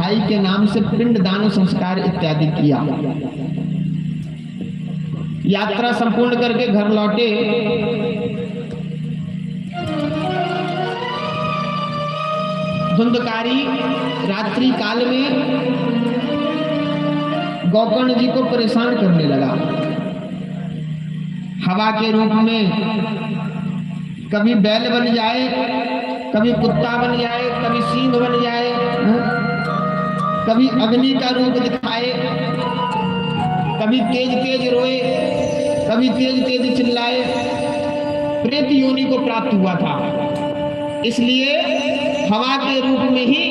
भाई के नाम से पिंड दान संस्कार इत्यादि किया। यात्रा संपूर्ण करके घर लौटे। धुंधकारी रात्रि काल में गोकर्ण जी को परेशान करने लगा। हवा के रूप में कभी बैल बन जाए, कभी कुत्ता बन जाए, कभी सिंह बन जाए, कभी अग्नि का रूप दिखाए, कभी तेज तेज रोए, कभी तेज तेज चिल्लाए। प्रेत योनि को प्राप्त हुआ था, इसलिए हवा के रूप में ही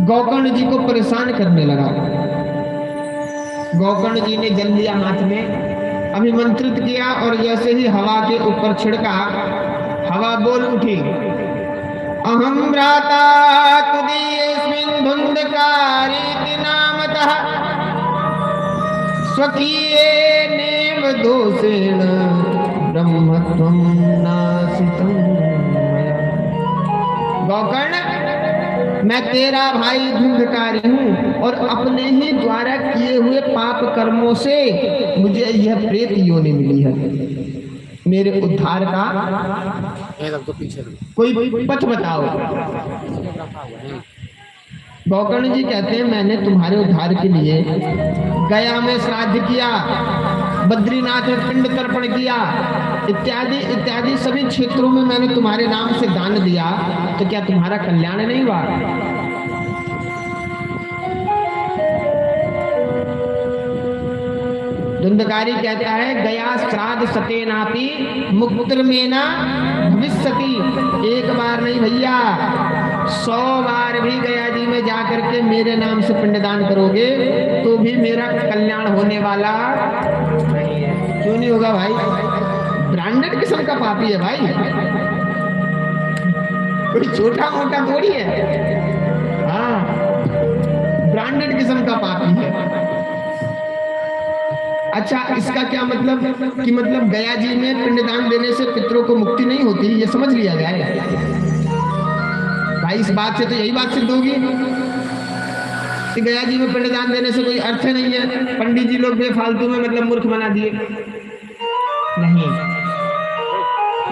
गोकर्ण जी को परेशान करने लगा। गोकर्ण जी ने जल लिया हाथ में, अभिमंत्रित किया और जैसे ही हवा के ऊपर छिड़का, हवा बोल उठी, अहम भ्राता कुदीयस्मिन् धुंधकारीति नामतः स्वकीयेनेव दोषेण ब्रह्मत्वं नासितं मया। गोकर्ण, मैं तेरा भाई धुंधकारी हूं और अपने ही द्वारा किए हुए पाप कर्मों से मुझे यह प्रेत योनि मिली है। मेरे उद्धार का कोई पथ बताओ। गोकर्ण जी कहते हैं, मैंने तुम्हारे उद्धार के लिए गया में श्राद्ध किया, बद्रीनाथ में पिंड तर्पण किया, इत्यादि इत्यादि सभी क्षेत्रों में मैंने तुम्हारे नाम से दान दिया, तो क्या तुम्हारा कल्याण नहीं हुआ? धुंधकारी कहता है, गया श्राद्ध सतेनापि मुक्तिर्मेना भविष्यति। एक बार नहीं भैया, 100 बार भी गया जी में जाकर के मेरे नाम से पिंडदान करोगे तो भी मेरा कल्याण होने वाला नहीं है। क्यों नहीं होगा भाई? ब्रांडेड किस्म का पापी है भाई, कोई छोटा मोटा थोड़ी है। हाँ, ब्रांडेड किस्म का पापी है। अच्छा, इसका क्या मतलब कि मतलब गया जी में पिंडदान देने से पितरों को मुक्ति नहीं होती, ये समझ लिया जाए भाई। इस बात से तो यही बात सिद्ध होगी कि गया जी में पिंडदान देने से कोई अर्थ नहीं है। पंडित जी लोग बेफालतू में मतलब मूर्ख बना दिए। नहीं,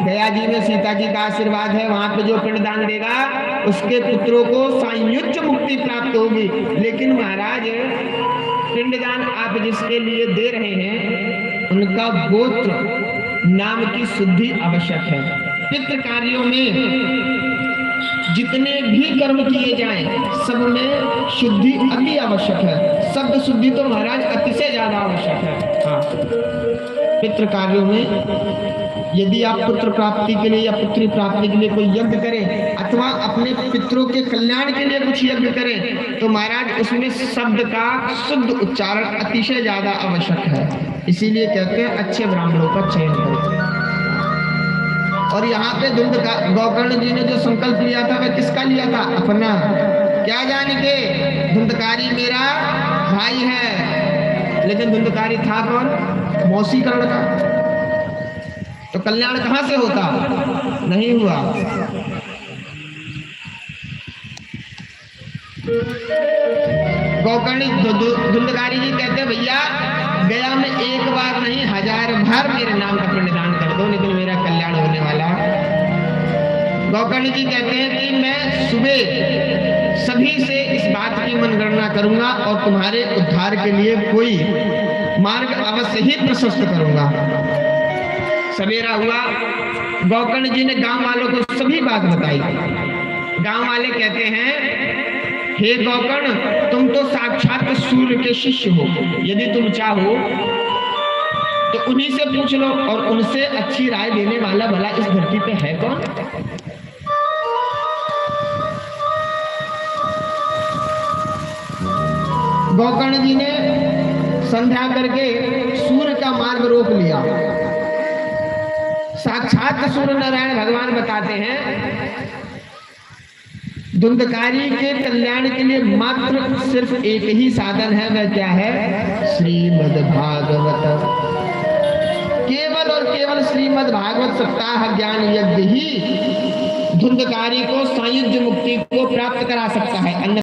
गया जी में सीता जी का आशीर्वाद है, वहां पे जो पिंडदान देगा उसके पुत्रों को संयुक्त मुक्ति प्राप्त होगी। लेकिन महाराज, पिंडदान आप जिसके लिए दे रहे हैं उनका गोत्र नाम की शुद्धि आवश्यक है। पितृ कार्यों में जितने भी कर्म किए जाएं सब में शुद्धि अति आवश्यक है। शब्द शुद्धि तो महाराज अतिशय ज्यादा आवश्यक है। हाँ, पितृ कार्यों में यदि आप पुत्र प्राप्ति के लिए या पुत्री प्राप्ति के लिए कोई यज्ञ करें अथवा अपने पितरों के कल्याण के लिए कुछ यज्ञ करें तो महाराज उसमें शब्द का शुद्ध उच्चारण अतिशय ज्यादा आवश्यक है। इसीलिए कहते हैं अच्छे ब्राह्मणों का चयन करें। और यहाँ पे गोकर्ण जी ने जो संकल्प लिया था वह किसका लिया था? अपना। क्या जान के धुंधकारी मेरा भाई है, लेकिन धुंधकारी था कौन? मौसी का लड़का। तो कल्याण कहां से होता? नहीं हुआ। गोकर्ण धुंधकारी जी कहते भैया, गया में एक बार नहीं 1000 बार मेरे नाम का पिंडदान कर दो, लेकिन मेरा कल्याण होने वाला। गोकर्ण जी कहते हैं कि मैं सुबह सभी से इस बात की मनगणना करूंगा और तुम्हारे उद्धार के लिए कोई मार्ग अवश्य ही प्रशस्त करूंगा। सवेरा हुआ, गोकर्ण जी ने गांव वालों को सभी बात बताई। गांव वाले कहते हैं, हे गोकर्ण, तुम तो साक्षात सूर्य के शिष्य हो, यदि तुम चाहो तो उन्हीं से पूछ लो और उनसे अच्छी राय देने वाला भला इस धरती पे है कौन? गोकर्ण जी ने संध्या करके सूर्य का मार्ग रोक लिया। साक्षात सूर्य नारायण भगवान बताते हैं, धुंधकारी के कल्याण के लिए मात्र सिर्फ एक ही साधन है, वह क्या है? श्रीमद् भागवत। केवल और केवल श्रीमद् भागवत सप्ताह ज्ञान यज्ञ ही धुंधकारी को सायुज्य मुक्ति को प्राप्त करा सकता है। अन्य